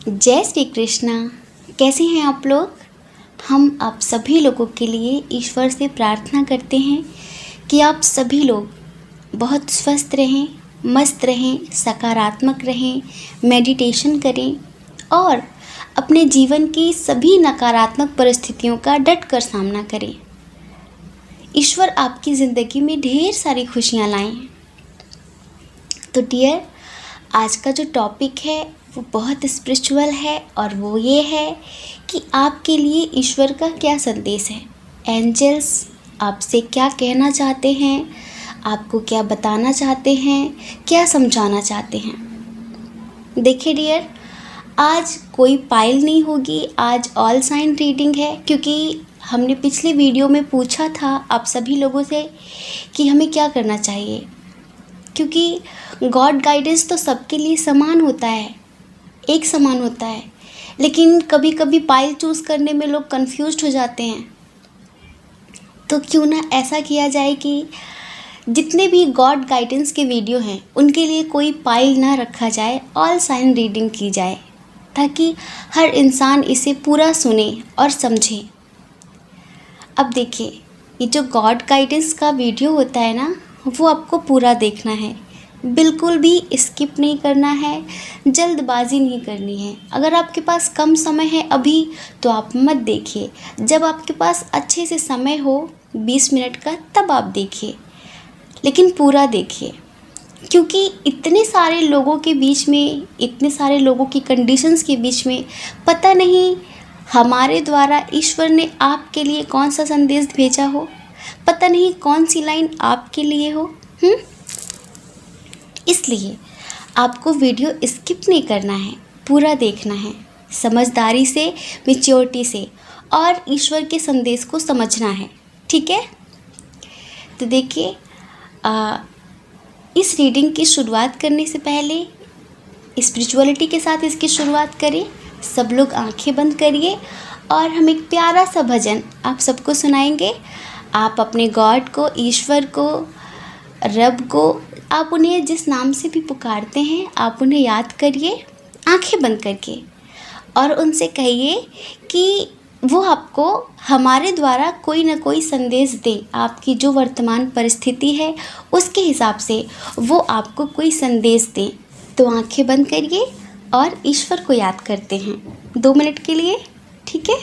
जय श्री कृष्णा। कैसे हैं आप लोग? हम आप सभी लोगों के लिए ईश्वर से प्रार्थना करते हैं कि आप सभी लोग बहुत स्वस्थ रहें, मस्त रहें, सकारात्मक रहें, मेडिटेशन करें और अपने जीवन की सभी नकारात्मक परिस्थितियों का डट कर सामना करें। ईश्वर आपकी ज़िंदगी में ढेर सारी खुशियाँ लाएं। तो डियर, आज का जो टॉपिक है वो बहुत स्पिरिचुअल है और वो ये है कि आपके लिए ईश्वर का क्या संदेश है। एंजल्स आपसे क्या कहना चाहते हैं, आपको क्या बताना चाहते हैं, क्या समझाना चाहते हैं। देखिए डियर, आज कोई पाइल नहीं होगी, आज ऑल साइन रीडिंग है, क्योंकि हमने पिछले वीडियो में पूछा था आप सभी लोगों से कि हमें क्या करना चाहिए, क्योंकि गॉड गाइडेंस तो सबके लिए समान होता है, एक समान होता है, लेकिन कभी कभी पाइल चूज़ करने में लोग कंफ्यूज्ड हो जाते हैं। तो क्यों ना ऐसा किया जाए कि जितने भी गॉड गाइडेंस के वीडियो हैं उनके लिए कोई पाइल ना रखा जाए, ऑल साइन रीडिंग की जाए, ताकि हर इंसान इसे पूरा सुने और समझे। अब देखिए, ये जो गॉड गाइडेंस का वीडियो होता है ना, वो आपको पूरा देखना है, बिल्कुल भी स्किप नहीं करना है, जल्दबाजी नहीं करनी है। अगर आपके पास कम समय है अभी तो आप मत देखिए, जब आपके पास अच्छे से समय हो 20 मिनट का तब आप देखिए, लेकिन पूरा देखिए, क्योंकि इतने सारे लोगों के बीच में, इतने सारे लोगों की कंडीशंस के बीच में पता नहीं हमारे द्वारा ईश्वर ने आपके लिए कौन सा संदेश भेजा हो, पता नहीं कौन सी लाइन आपके लिए हो। इसलिए आपको वीडियो स्किप नहीं करना है, पूरा देखना है, समझदारी से, मैच्योरिटी से, और ईश्वर के संदेश को समझना है। ठीक है? तो देखिए, इस रीडिंग की शुरुआत करने से पहले स्पिरिचुअलिटी के साथ इसकी शुरुआत करें। सब लोग आंखें बंद करिए और हम एक प्यारा सा भजन आप सबको सुनाएंगे। आप अपने गॉड को, ईश्वर को, रब को, आप उन्हें जिस नाम से भी पुकारते हैं, आप उन्हें याद करिए आंखें बंद करके, और उनसे कहिए कि वो आपको हमारे द्वारा कोई ना कोई संदेश दे। आपकी जो वर्तमान परिस्थिति है उसके हिसाब से वो आपको कोई संदेश दें। तो आंखें बंद करिए और ईश्वर को याद करते हैं 2 मिनट के लिए। ठीक है?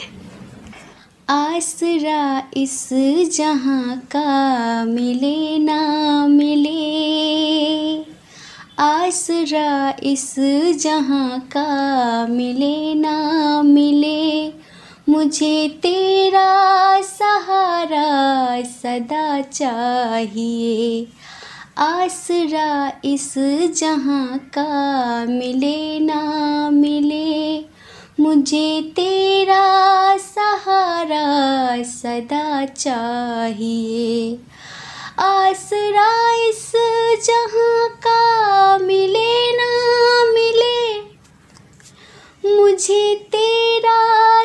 आसरा इस जहां का मिले ना मिले, आसरा इस जहां का मिले ना मिले, मुझे तेरा सहारा सदा चाहिए। आसरा इस जहां का मिले ना मिले, मुझे तेरा सहारा सदा चाहिए। आसरा इस जहां का मिले ना मिले, मुझे तेरा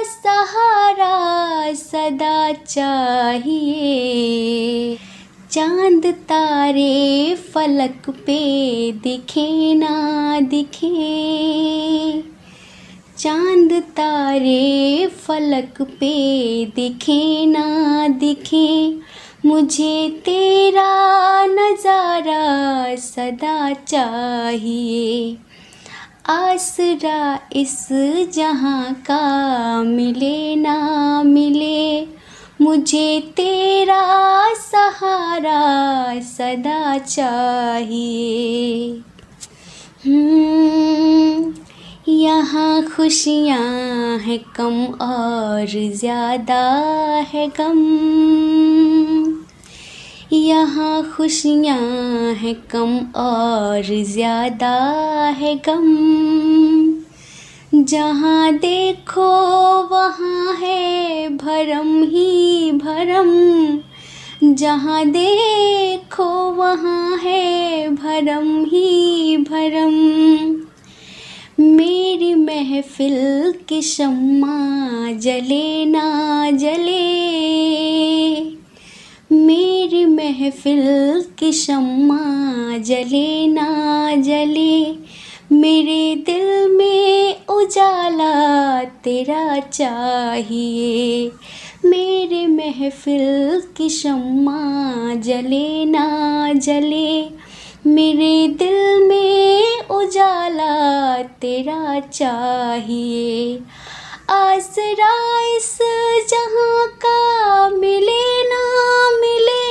सहारा सदा चाहिए। चांद तारे फलक पे दिखे ना दिखे, चांद तारे फलक पे दिखे ना दिखे, मुझे तेरा नज़ारा सदा चाहिए। आसरा इस जहां का मिले ना मिले, मुझे तेरा सहारा सदा चाहिए। यहाँ खुशियाँ हैं कम और ज़्यादा है गम, यहाँ खुशियाँ हैं कम और ज़्यादा है गम, जहाँ देखो वहाँ है भरम ही भरम, जहाँ देखो वहाँ है भरम ही भरम। मेरी महफिल की शम्मा जले ना जले, मेरी महफिल की शम्मा जले ना जले, मेरे दिल में उजाला तेरा चाहिए, मेरे महफिल की शम्मा जले ना जले, मेरे दिल में उजाला तेरा चाहिए, आसरा इस जहां का मिले ना मिले,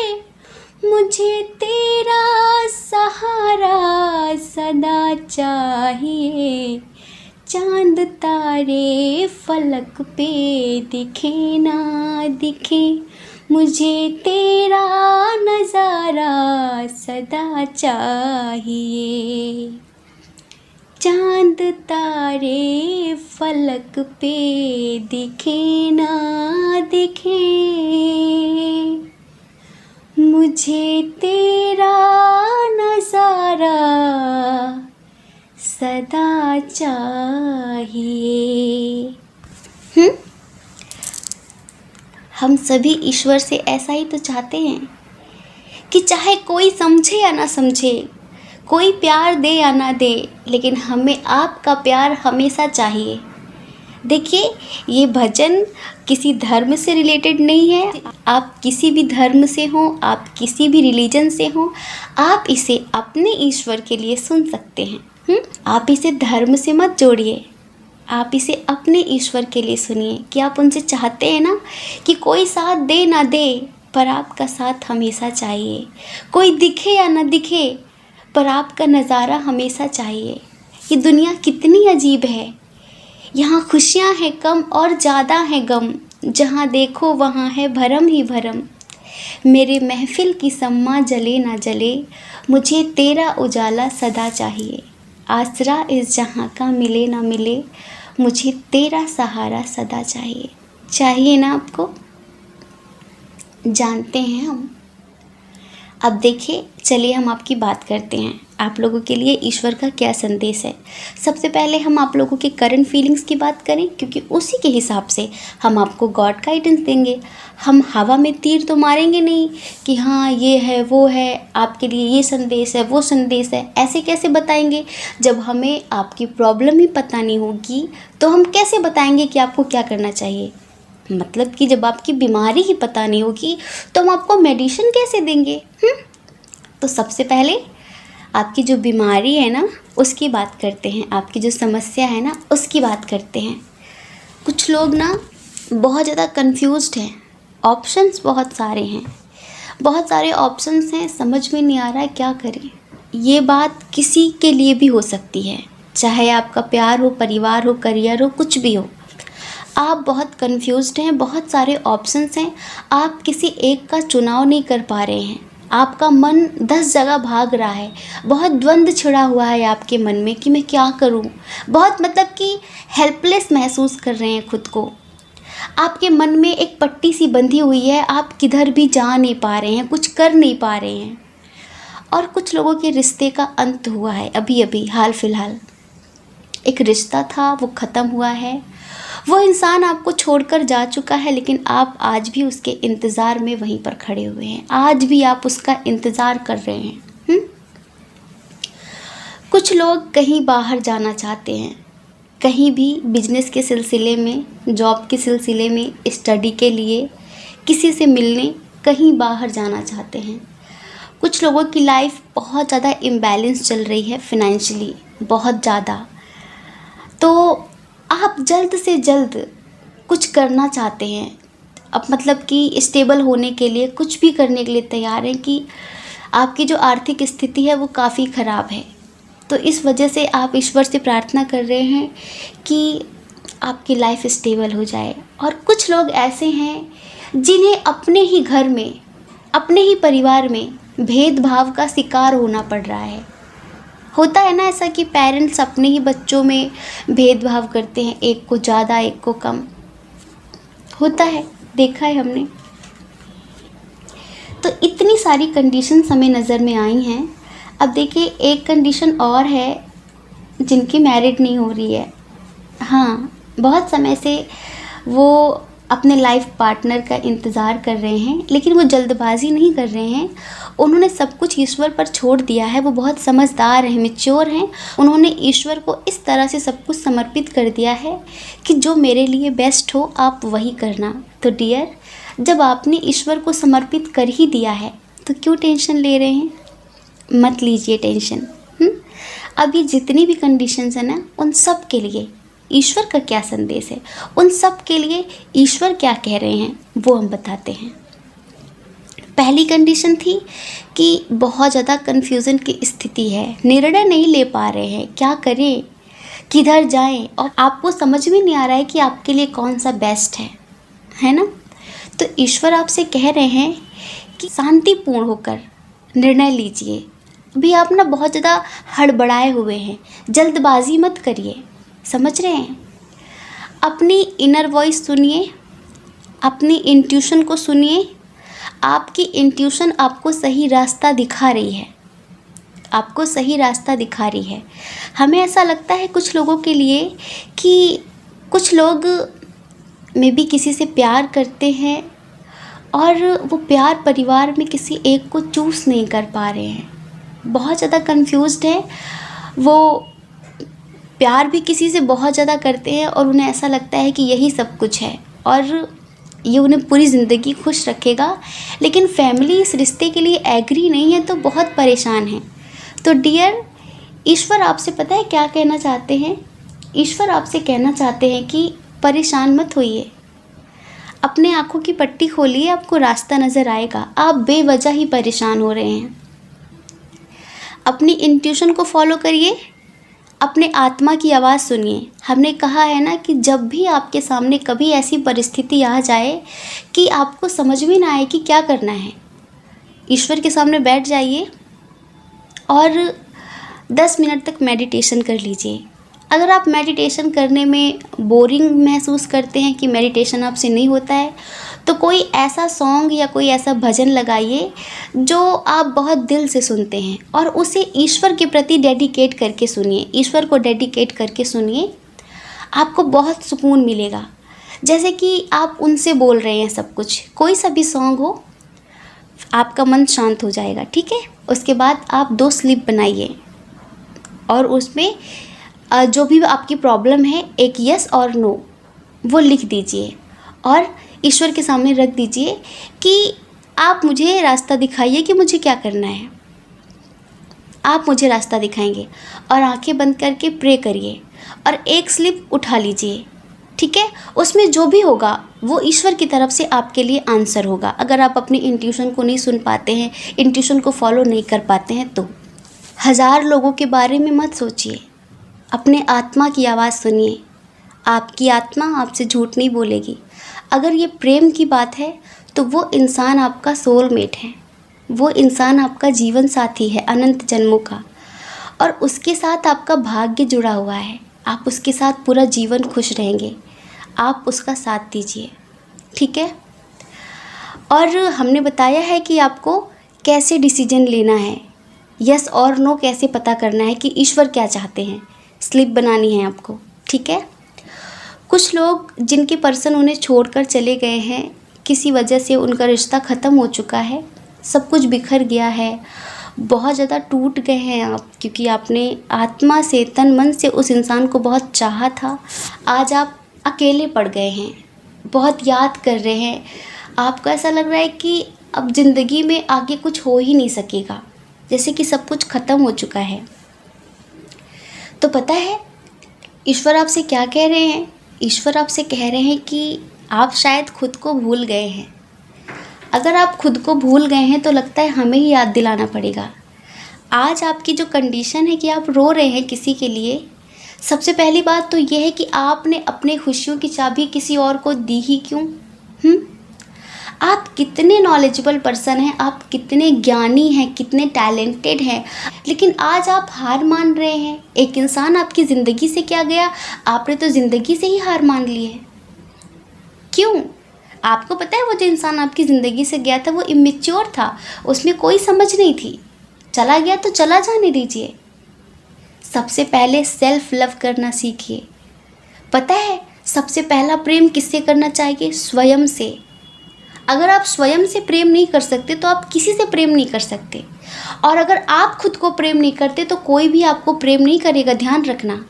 मुझे तेरा सहारा सदा चाहिए, चांद तारे फलक पे दिखे ना दिखे, मुझे तेरा नज़ारा सदा चाहिए, चांद तारे फलक पे दिखे ना दिखे, मुझे तेरा नज़ारा सदा चाहिए। हम सभी ईश्वर से ऐसा ही तो चाहते हैं कि चाहे कोई समझे या ना समझे, कोई प्यार दे या ना दे, लेकिन हमें आपका प्यार हमेशा चाहिए। देखिए, ये भजन किसी धर्म से रिलेटेड नहीं है। आप किसी भी धर्म से हो, आप किसी भी रिलीजन से हो, आप इसे अपने ईश्वर के लिए सुन सकते हैं। आप इसे धर्म से मत जोड़िए, आप इसे अपने ईश्वर के लिए सुनिए कि आप उनसे चाहते हैं ना कि कोई साथ दे ना दे, पर आपका साथ हमेशा चाहिए। कोई दिखे या ना दिखे, पर आपका नज़ारा हमेशा चाहिए। ये दुनिया कितनी अजीब है, यहाँ खुशियाँ हैं कम और ज़्यादा है गम, जहाँ देखो वहाँ है भरम ही भरम, मेरे महफिल की सम्मा जले ना जले, मुझे तेरा उजाला सदा चाहिए, आसरा इस जहाँ का मिले ना मिले, मुझे तेरा सहारा सदा चाहिए। चाहिए ना आपको? जानते हैं हम। अब देखिए, चलिए हम आपकी बात करते हैं, आप लोगों के लिए ईश्वर का क्या संदेश है। सबसे पहले हम आप लोगों के करंट फीलिंग्स की बात करें, क्योंकि उसी के हिसाब से हम आपको गॉड गाइडेंस देंगे। हम हवा में तीर तो मारेंगे नहीं कि हाँ ये है वो है, आपके लिए ये संदेश है वो संदेश है। ऐसे कैसे बताएंगे जब हमें आपकी प्रॉब्लम ही पता नहीं होगी, तो हम कैसे बताएंगे कि आपको क्या करना चाहिए। मतलब कि जब आपकी बीमारी ही पता नहीं होगी तो हम आपको मेडिसिन कैसे देंगे। तो सबसे पहले आपकी जो बीमारी है ना उसकी बात करते हैं, आपकी जो समस्या है ना उसकी बात करते हैं। कुछ लोग ना बहुत ज़्यादा कंफ्यूज्ड हैं, ऑप्शंस बहुत सारे हैं, बहुत सारे ऑप्शंस हैं, समझ में नहीं आ रहा है क्या करें। ये बात किसी के लिए भी हो सकती है, चाहे आपका प्यार हो, परिवार हो, करियर हो, कुछ भी हो। आप बहुत कंफ्यूज्ड हैं, बहुत सारे ऑप्शंस हैं, आप किसी एक का चुनाव नहीं कर पा रहे हैं, आपका मन 10 जगह भाग रहा है, बहुत द्वंद्व छिड़ा हुआ है आपके मन में कि मैं क्या करूं। बहुत मतलब कि हेल्पलेस महसूस कर रहे हैं खुद को। आपके मन में एक पट्टी सी बंधी हुई है, आप किधर भी जा नहीं पा रहे हैं, कुछ कर नहीं पा रहे हैं। और कुछ लोगों के रिश्ते का अंत हुआ है अभी अभी, हाल फिलहाल एक रिश्ता था वो ख़त्म हुआ है, वो इंसान आपको छोड़कर जा चुका है, लेकिन आप आज भी उसके इंतज़ार में वहीं पर खड़े हुए हैं, आज भी आप उसका इंतज़ार कर रहे हैं। कुछ लोग कहीं बाहर जाना चाहते हैं, कहीं भी बिजनेस के सिलसिले में, जॉब के सिलसिले में, स्टडी के लिए, किसी से मिलने कहीं बाहर जाना चाहते हैं। कुछ लोगों की लाइफ बहुत ज़्यादा इम्बैलेंस चल रही है फिनेंशियली, बहुत ज़्यादा। तो आप जल्द से जल्द कुछ करना चाहते हैं, अब मतलब कि स्टेबल होने के लिए कुछ भी करने के लिए तैयार हैं कि आपकी जो आर्थिक स्थिति है वो काफ़ी ख़राब है। तो इस वजह से आप ईश्वर से प्रार्थना कर रहे हैं कि आपकी लाइफ स्टेबल हो जाए। और कुछ लोग ऐसे हैं जिन्हें अपने ही घर में, अपने ही परिवार में भेदभाव का शिकार होना पड़ रहा है। होता है ना ऐसा कि पेरेंट्स अपने ही बच्चों में भेदभाव करते हैं, एक को ज़्यादा एक को कम, होता है, देखा है हमने। तो इतनी सारी कंडीशंस हमें नज़र में आई हैं। अब देखिए, एक कंडीशन और है जिनकी मैरिड नहीं हो रही है। हाँ, बहुत समय से वो अपने लाइफ पार्टनर का इंतज़ार कर रहे हैं, लेकिन वो जल्दबाजी नहीं कर रहे हैं। उन्होंने सब कुछ ईश्वर पर छोड़ दिया है। वो बहुत समझदार हैं, मैच्योर हैं। उन्होंने ईश्वर को इस तरह से सब कुछ समर्पित कर दिया है कि जो मेरे लिए बेस्ट हो आप वही करना। तो डियर, जब आपने ईश्वर को समर्पित कर ही दिया है तो क्यों टेंशन ले रहे हैं? मत लीजिए टेंशन। अभी जितनी भी कंडीशंस हैं ना, उन सब के लिए ईश्वर का क्या संदेश है, उन सब के लिए ईश्वर क्या कह रहे हैं, वो हम बताते हैं। पहली कंडीशन थी कि बहुत ज़्यादा कन्फ्यूज़न की स्थिति है, निर्णय नहीं ले पा रहे हैं, क्या करें, किधर जाएं, और आपको समझ में नहीं आ रहा है कि आपके लिए कौन सा बेस्ट है ना। तो ईश्वर आपसे कह रहे हैं कि शांतिपूर्ण होकर निर्णय लीजिए। अभी आप ना बहुत ज़्यादा हड़बड़ाए हुए हैं, जल्दबाजी मत करिए, समझ रहे हैं। अपनी इनर वॉइस सुनिए, अपनी इंट्यूशन को सुनिए। आपकी इंट्यूशन आपको सही रास्ता दिखा रही है, आपको सही रास्ता दिखा रही है। हमें ऐसा लगता है कुछ लोगों के लिए कि कुछ लोग मे बी किसी से प्यार करते हैं और वो प्यार परिवार में किसी एक को चूज़ नहीं कर पा रहे हैं, बहुत ज़्यादा कंफ्यूज्ड है। वो प्यार भी किसी से बहुत ज़्यादा करते हैं और उन्हें ऐसा लगता है कि यही सब कुछ है और ये उन्हें पूरी ज़िंदगी खुश रखेगा, लेकिन फैमिली इस रिश्ते के लिए एग्री नहीं है, तो बहुत परेशान है। तो डियर, ईश्वर आपसे पता है क्या कहना चाहते हैं? ईश्वर आपसे कहना चाहते हैं कि परेशान मत होइए, अपने आँखों की पट्टी खोलिए, आपको रास्ता नज़र आएगा। आप बेवजह ही परेशान हो रहे हैं। अपनी इंट्यूशन को फॉलो करिए, अपने आत्मा की आवाज़ सुनिए। हमने कहा है ना कि जब भी आपके सामने कभी ऐसी परिस्थिति आ जाए कि आपको समझ में ना आए कि क्या करना है, ईश्वर के सामने बैठ जाइए और 10 मिनट तक मेडिटेशन कर लीजिए। अगर आप मेडिटेशन करने में बोरिंग महसूस करते हैं कि मेडिटेशन आपसे नहीं होता है, तो कोई ऐसा सॉन्ग या कोई ऐसा भजन लगाइए जो आप बहुत दिल से सुनते हैं और उसे ईश्वर के प्रति डेडिकेट करके सुनिए। ईश्वर को डेडिकेट करके सुनिए, आपको बहुत सुकून मिलेगा, जैसे कि आप उनसे बोल रहे हैं सब कुछ। कोई सा भी सॉन्ग हो, आपका मन शांत हो जाएगा, ठीक है। उसके बाद आप 2 स्लिप बनाइए और उसमें जो भी आपकी प्रॉब्लम है, एक यस और नो वो लिख दीजिए और ईश्वर के सामने रख दीजिए कि आप मुझे रास्ता दिखाइए कि मुझे क्या करना है। आप मुझे रास्ता दिखाएंगे और आंखें बंद करके प्रे करिए और एक स्लिप उठा लीजिए, ठीक है। उसमें जो भी होगा वो ईश्वर की तरफ से आपके लिए आंसर होगा। अगर आप अपनी इंट्यूशन को नहीं सुन पाते हैं, इंट्यूशन को फॉलो नहीं कर पाते हैं, तो 1000 लोगों के बारे में मत सोचिए, अपने आत्मा की आवाज़ सुनिए। आपकी आत्मा आपसे झूठ नहीं बोलेगी। अगर ये प्रेम की बात है तो वो इंसान आपका सोलमेट है, वो इंसान आपका जीवन साथी है अनंत जन्मों का, और उसके साथ आपका भाग्य जुड़ा हुआ है। आप उसके साथ पूरा जीवन खुश रहेंगे। आप उसका साथ दीजिए, ठीक है। और हमने बताया है कि आपको कैसे डिसीजन लेना है, यस और नो कैसे पता करना है कि ईश्वर क्या चाहते हैं। स्लिप बनानी है आपको, ठीक है। कुछ लोग जिनके पर्सन उन्हें छोड़कर चले गए हैं, किसी वजह से उनका रिश्ता ख़त्म हो चुका है, सब कुछ बिखर गया है, बहुत ज़्यादा टूट गए हैं आप, क्योंकि आपने आत्मा से, तन मन से उस इंसान को बहुत चाहा था। आज आप अकेले पड़ गए हैं, बहुत याद कर रहे हैं, आपको ऐसा लग रहा है कि अब ज़िंदगी में आगे कुछ हो ही नहीं सकेगा, जैसे कि सब कुछ ख़त्म हो चुका है। तो पता है ईश्वर आपसे क्या कह रहे हैं? ईश्वर आपसे कह रहे हैं कि आप शायद खुद को भूल गए हैं। अगर आप खुद को भूल गए हैं तो लगता है हमें ही याद दिलाना पड़ेगा। आज आपकी जो कंडीशन है कि आप रो रहे हैं किसी के लिए, सबसे पहली बात तो ये है कि आपने अपने खुशियों की चाबी किसी और को दी ही क्यों? आप कितने नॉलेजेबल पर्सन हैं, आप कितने ज्ञानी हैं, कितने टैलेंटेड हैं, लेकिन आज आप हार मान रहे हैं। एक इंसान आपकी ज़िंदगी से क्या गया, आपने तो ज़िंदगी से ही हार मान ली है। क्यों? आपको पता है वो जो इंसान आपकी ज़िंदगी से गया था वो इमेच्योर था, उसमें कोई समझ नहीं थी। चला गया तो चला जाने दीजिए। सबसे पहले सेल्फ लव करना सीखिए। पता है सबसे पहला प्रेम किससे करना चाहिए? स्वयं से। अगर आप स्वयं से प्रेम नहीं कर सकते तो आप किसी से प्रेम नहीं कर सकते, और अगर आप खुद को प्रेम नहीं करते तो कोई भी आपको प्रेम नहीं करेगा। ध्यान रखना,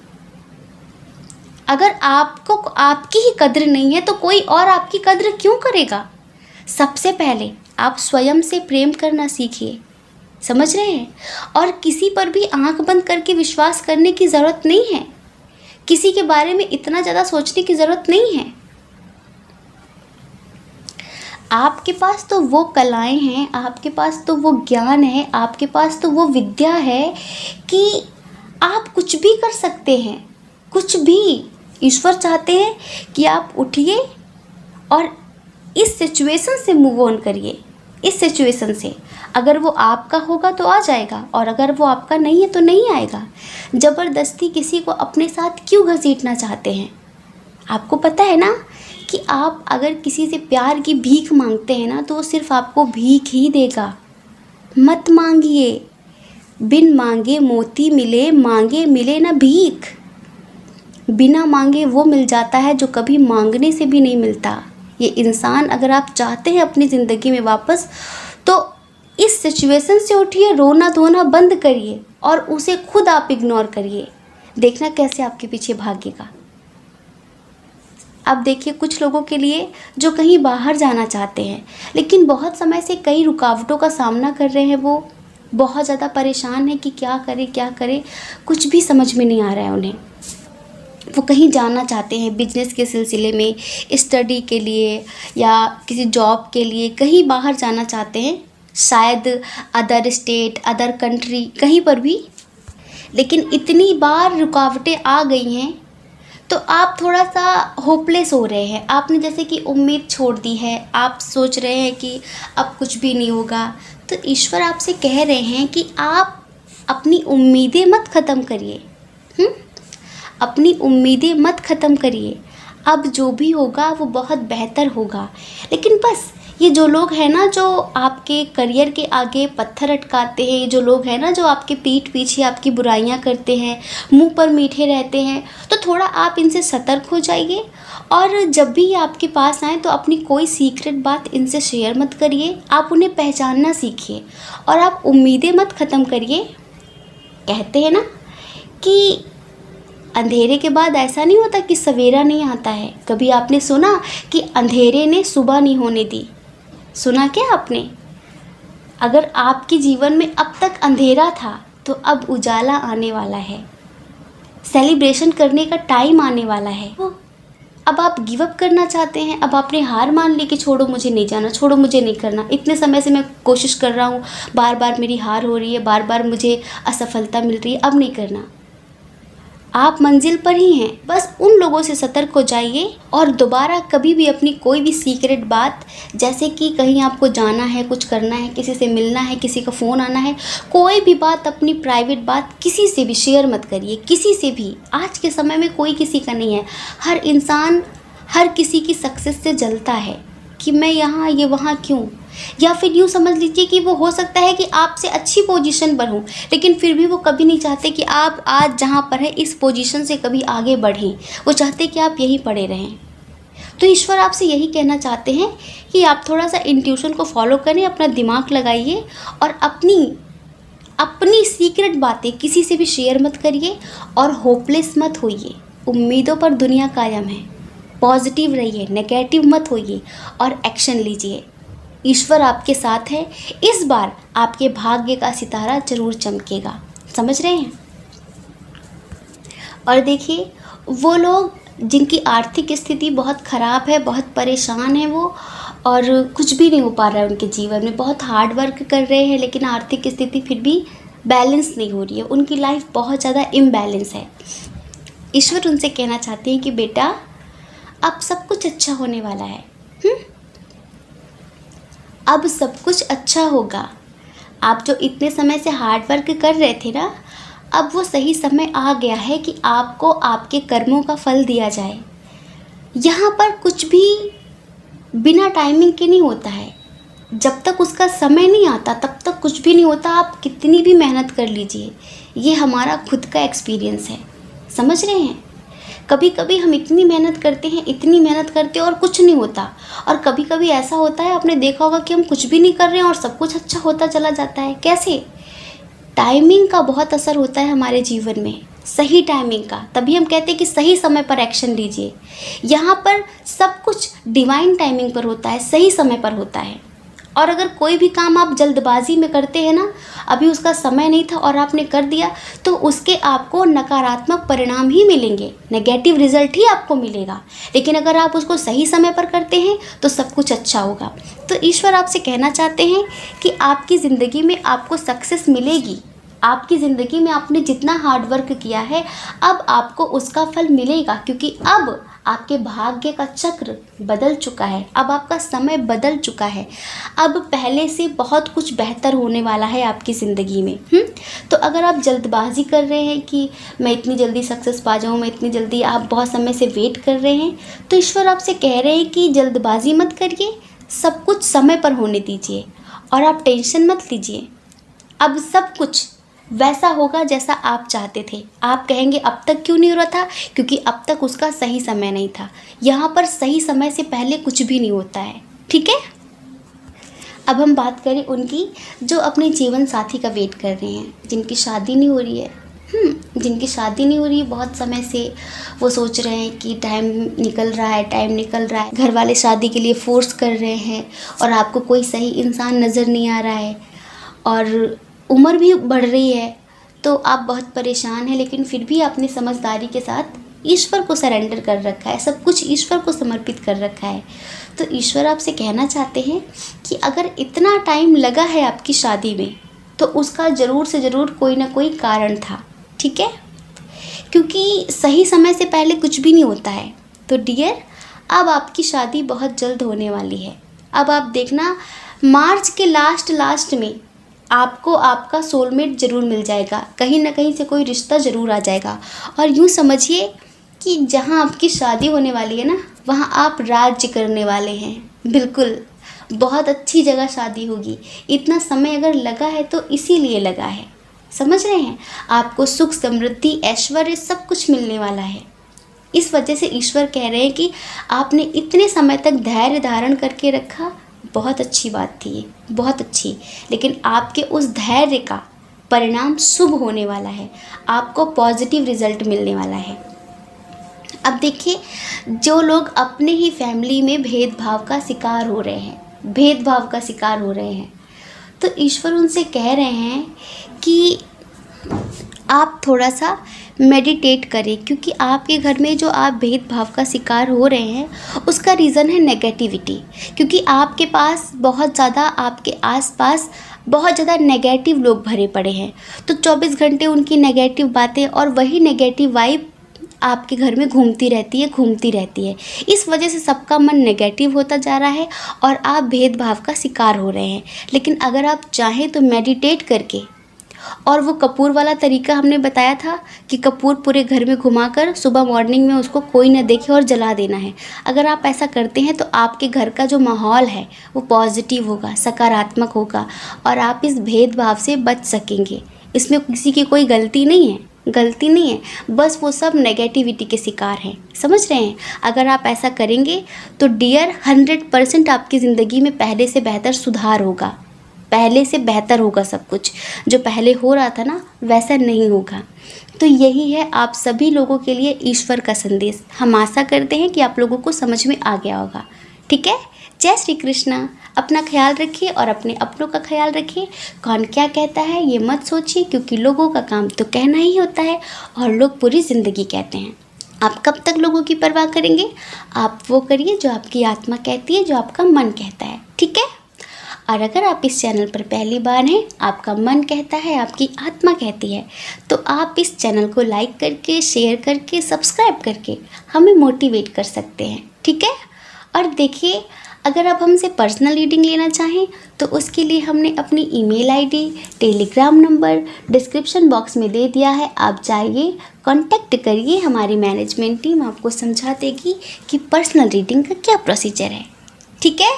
अगर आपको आपकी ही कद्र नहीं है तो कोई और आपकी कद्र क्यों करेगा? सबसे पहले आप स्वयं से प्रेम करना सीखिए, समझ रहे हैं? और किसी पर भी आंख बंद करके विश्वास करने की ज़रूरत नहीं है, किसी के बारे में इतना ज़्यादा सोचने की ज़रूरत नहीं है। आपके पास तो वो कलाएं हैं, आपके पास तो वो ज्ञान है, आपके पास तो वो विद्या है कि आप कुछ भी कर सकते हैं, कुछ भी। ईश्वर चाहते हैं कि आप उठिए और इस सिचुएशन से मूव ऑन करिए। इस सिचुएशन से अगर वो आपका होगा तो आ जाएगा, और अगर वो आपका नहीं है तो नहीं आएगा। ज़बरदस्ती किसी को अपने साथ क्यों घसीटना चाहते हैं? आपको पता है ना कि आप अगर किसी से प्यार की भीख मांगते हैं ना तो वो सिर्फ आपको भीख ही देगा। मत मांगिए, बिन मांगे मोती मिले, मांगे मिले ना भीख। बिना मांगे वो मिल जाता है जो कभी मांगने से भी नहीं मिलता। ये इंसान अगर आप चाहते हैं अपनी ज़िंदगी में वापस, तो इस सिचुएशन से उठिए, रोना धोना बंद करिए और उसे खुद आप इग्नोर करिए। देखना कैसे आपके पीछे भागेगा। अब देखिए, कुछ लोगों के लिए जो कहीं बाहर जाना चाहते हैं लेकिन बहुत समय से कई रुकावटों का सामना कर रहे हैं, वो बहुत ज़्यादा परेशान है कि क्या करें, कुछ भी समझ में नहीं आ रहा है उन्हें। वो कहीं जाना चाहते हैं बिजनेस के सिलसिले में, स्टडी के लिए या किसी जॉब के लिए, कहीं बाहर जाना चाहते हैं, शायद अदर स्टेट, अदर कंट्री, कहीं पर भी। लेकिन इतनी बार रुकावटें आ गई हैं तो आप थोड़ा सा होपलेस हो रहे हैं। आपने जैसे कि उम्मीद छोड़ दी है, आप सोच रहे हैं कि अब कुछ भी नहीं होगा। तो ईश्वर आपसे कह रहे हैं कि आप अपनी उम्मीदें मत ख़त्म करिए। अपनी उम्मीदें मत ख़त्म करिए। अब जो भी होगा वो बहुत बेहतर होगा। लेकिन बस ये जो लोग हैं ना, जो आपके करियर के आगे पत्थर अटकाते हैं, जो लोग हैं ना जो आपके पीठ पीछे आपकी बुराइयां करते हैं, मुंह पर मीठे रहते हैं, तो थोड़ा आप इनसे सतर्क हो जाइए। और जब भी ये आपके पास आए तो अपनी कोई सीक्रेट बात इनसे शेयर मत करिए। आप उन्हें पहचानना सीखिए और आप उम्मीदें मत ख़त्म करिए। कहते हैं ना कि अंधेरे के बाद ऐसा नहीं होता कि सवेरा नहीं आता है। कभी आपने सुना कि अंधेरे ने सुबह नहीं होने दी? सुना क्या आपने? अगर आपके जीवन में अब तक अंधेरा था तो अब उजाला आने वाला है, सेलिब्रेशन करने का टाइम आने वाला है। अब आप गिव अप करना चाहते हैं, अब आपने हार मान ली कि छोड़ो मुझे नहीं जाना, छोड़ो मुझे नहीं करना, इतने समय से मैं कोशिश कर रहा हूँ, बार बार मेरी हार हो रही है, बार बार मुझे असफलता मिल रही है, अब नहीं करना। आप मंजिल पर ही हैं। बस उन लोगों से सतर्क हो जाइए और दोबारा कभी भी अपनी कोई भी सीक्रेट बात, जैसे कि कहीं आपको जाना है, कुछ करना है, किसी से मिलना है, किसी का फ़ोन आना है, कोई भी बात, अपनी प्राइवेट बात किसी से भी शेयर मत करिए, किसी से भी। आज के समय में कोई किसी का नहीं है। हर इंसान हर किसी की सक्सेस से जलता है कि मैं यहाँ, ये वहाँ क्यों। या फिर यूँ समझ लीजिए कि वो हो सकता है कि आपसे अच्छी पोजीशन पर हो, लेकिन फिर भी वो कभी नहीं चाहते कि आप आज जहाँ पर है इस पोजीशन से कभी आगे बढ़ें। वो चाहते कि आप यहीं पड़े रहें। तो ईश्वर आपसे यही कहना चाहते हैं कि आप थोड़ा सा इंट्यूशन को फॉलो करें, अपना दिमाग लगाइए और अपनी सीक्रेट बातें किसी से भी शेयर मत करिए और होपलेस मत होइए। उम्मीदों पर दुनिया कायम है। पॉजिटिव रहिए, नेगेटिव मत होइए और एक्शन लीजिए। ईश्वर आपके साथ है। इस बार आपके भाग्य का सितारा जरूर चमकेगा। समझ रहे हैं? और देखिए, वो लोग जिनकी आर्थिक स्थिति बहुत ख़राब है, बहुत परेशान है वो, और कुछ भी नहीं हो पा रहा है उनके जीवन में, बहुत हार्ड वर्क कर रहे हैं लेकिन आर्थिक स्थिति फिर भी बैलेंस नहीं हो रही है, उनकी लाइफ बहुत ज़्यादा इम्बैलेंस है। ईश्वर उनसे कहना चाहते हैं कि बेटा, अब सब कुछ अच्छा होने वाला है। अब सब कुछ अच्छा होगा। आप जो इतने समय से हार्ड वर्क कर रहे थे ना, अब वो सही समय आ गया है कि आपको आपके कर्मों का फल दिया जाए। यहाँ पर कुछ भी बिना टाइमिंग के नहीं होता है। जब तक उसका समय नहीं आता तब तक कुछ भी नहीं होता। आप कितनी भी मेहनत कर लीजिए, ये हमारा खुद का एक्सपीरियंस है। समझ रहे हैं? कभी कभी हम इतनी मेहनत करते हैं, इतनी मेहनत करते हैं और कुछ नहीं होता। और कभी कभी ऐसा होता है, आपने देखा होगा कि हम कुछ भी नहीं कर रहे हैं और सब कुछ अच्छा होता चला जाता है। कैसे? टाइमिंग का बहुत असर होता है हमारे जीवन में, सही टाइमिंग का। तभी हम कहते हैं कि सही समय पर एक्शन लीजिए। यहाँ पर सब कुछ डिवाइन टाइमिंग पर होता है, सही समय पर होता है। और अगर कोई भी काम आप जल्दबाजी में करते हैं ना, अभी उसका समय नहीं था और आपने कर दिया, तो उसके आपको नकारात्मक परिणाम ही मिलेंगे, नेगेटिव रिजल्ट ही आपको मिलेगा। लेकिन अगर आप उसको सही समय पर करते हैं तो सब कुछ अच्छा होगा। तो ईश्वर आपसे कहना चाहते हैं कि आपकी ज़िंदगी में आपको सक्सेस मिलेगी। आपकी ज़िंदगी में आपने जितना हार्ड वर्क किया है, अब आपको उसका फल मिलेगा, क्योंकि अब आपके भाग्य का चक्र बदल चुका है, अब आपका समय बदल चुका है। अब पहले से बहुत कुछ बेहतर होने वाला है आपकी ज़िंदगी में। तो अगर आप जल्दबाजी कर रहे हैं कि मैं इतनी जल्दी सक्सेस पा जाऊँ, मैं इतनी जल्दी, आप बहुत समय से वेट कर रहे हैं, तो ईश्वर आपसे कह रहे हैं कि जल्दबाजी मत करिए, सब कुछ समय पर होने दीजिए और आप टेंशन मत लीजिए। अब सब कुछ वैसा होगा जैसा आप चाहते थे। आप कहेंगे अब तक क्यों नहीं हो रहा था, क्योंकि अब तक उसका सही समय नहीं था। यहाँ पर सही समय से पहले कुछ भी नहीं होता है, ठीक है। अब हम बात करें उनकी जो अपने जीवन साथी का वेट कर रहे हैं, जिनकी शादी नहीं हो रही है। जिनकी शादी नहीं हो रही है बहुत समय से, वो सोच रहे हैं कि टाइम निकल रहा है, टाइम निकल रहा है, घर वाले शादी के लिए फोर्स कर रहे हैं और आपको कोई सही इंसान नज़र नहीं आ रहा है और उम्र भी बढ़ रही है, तो आप बहुत परेशान हैं। लेकिन फिर भी आपने समझदारी के साथ ईश्वर को सरेंडर कर रखा है, सब कुछ ईश्वर को समर्पित कर रखा है। तो ईश्वर आपसे कहना चाहते हैं कि अगर इतना टाइम लगा है आपकी शादी में, तो उसका ज़रूर से ज़रूर कोई ना कोई कारण था, ठीक है, क्योंकि सही समय से पहले कुछ भी नहीं होता है। तो डियर, अब आपकी शादी बहुत जल्द होने वाली है। अब आप देखना, मार्च के लास्ट में आपको आपका सोलमेट ज़रूर मिल जाएगा, कहीं ना कहीं से कोई रिश्ता ज़रूर आ जाएगा। और यूँ समझिए कि जहाँ आपकी शादी होने वाली है ना, वहाँ आप राज्य करने वाले हैं। बिल्कुल, बहुत अच्छी जगह शादी होगी। इतना समय अगर लगा है तो इसीलिए लगा है, समझ रहे हैं। आपको सुख, समृद्धि, ऐश्वर्य सब कुछ मिलने वाला है। इस वजह से ईश्वर कह रहे हैं कि आपने इतने समय तक धैर्य धारण करके रखा, बहुत अच्छी बात थी, बहुत अच्छी। लेकिन आपके उस धैर्य का परिणाम शुभ होने वाला है, आपको पॉजिटिव रिजल्ट मिलने वाला है। अब देखिए, जो लोग अपने ही फैमिली में भेदभाव का शिकार हो रहे हैं, तो ईश्वर उनसे कह रहे हैं कि आप थोड़ा सा मेडिटेट करें, क्योंकि आपके घर में जो आप भेदभाव का शिकार हो रहे हैं उसका रीज़न है नेगेटिविटी। क्योंकि आपके पास बहुत ज़्यादा, आपके आसपास बहुत ज़्यादा नेगेटिव लोग भरे पड़े हैं, तो 24 घंटे उनकी नेगेटिव बातें और वही नेगेटिव वाइब आपके घर में घूमती रहती है। इस वजह से सबका मन नेगेटिव होता जा रहा है और आप भेदभाव का शिकार हो रहे हैं। लेकिन अगर आप चाहें तो मेडिटेट करके, और वो कपूर वाला तरीका हमने बताया था कि कपूर पूरे घर में घुमाकर सुबह मॉर्निंग में उसको कोई न देखे और जला देना है। अगर आप ऐसा करते हैं तो आपके घर का जो माहौल है वो पॉजिटिव होगा, सकारात्मक होगा और आप इस भेदभाव से बच सकेंगे। इसमें किसी की कोई गलती नहीं है, बस वो सब नेगेटिविटी के शिकार हैं, समझ रहे हैं। अगर आप ऐसा करेंगे तो डियर 100% आपकी ज़िंदगी में पहले से बेहतर सुधार होगा, पहले से बेहतर होगा। सब कुछ जो पहले हो रहा था ना, वैसा नहीं होगा। तो यही है आप सभी लोगों के लिए ईश्वर का संदेश। हम आशा करते हैं कि आप लोगों को समझ में आ गया होगा, ठीक है। जय श्री कृष्णा। अपना ख्याल रखिए और अपने अपनों का ख्याल रखिए। कौन क्या कहता है ये मत सोचिए, क्योंकि लोगों का काम तो कहना ही होता है और लोग पूरी ज़िंदगी कहते हैं। आप कब तक लोगों की परवाह करेंगे? आप वो करिए जो आपकी आत्मा कहती है, जो आपका मन कहता है, ठीक है। और अगर आप इस चैनल पर पहली बार हैं, आपका मन कहता है, आपकी आत्मा कहती है, तो आप इस चैनल को लाइक करके, शेयर करके, सब्सक्राइब करके हमें मोटिवेट कर सकते हैं, ठीक है। और देखिए, अगर आप हमसे पर्सनल रीडिंग लेना चाहें तो उसके लिए हमने अपनी email ID, Telegram number description box में दे दिया है। आप जाइए, कांटेक्ट करिए, हमारी मैनेजमेंट टीम आपको समझा देगी कि पर्सनल रीडिंग का क्या प्रोसीजर है, ठीक है।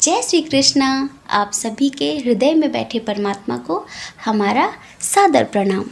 जय श्री कृष्णा। आप सभी के हृदय में बैठे परमात्मा को हमारा सादर प्रणाम।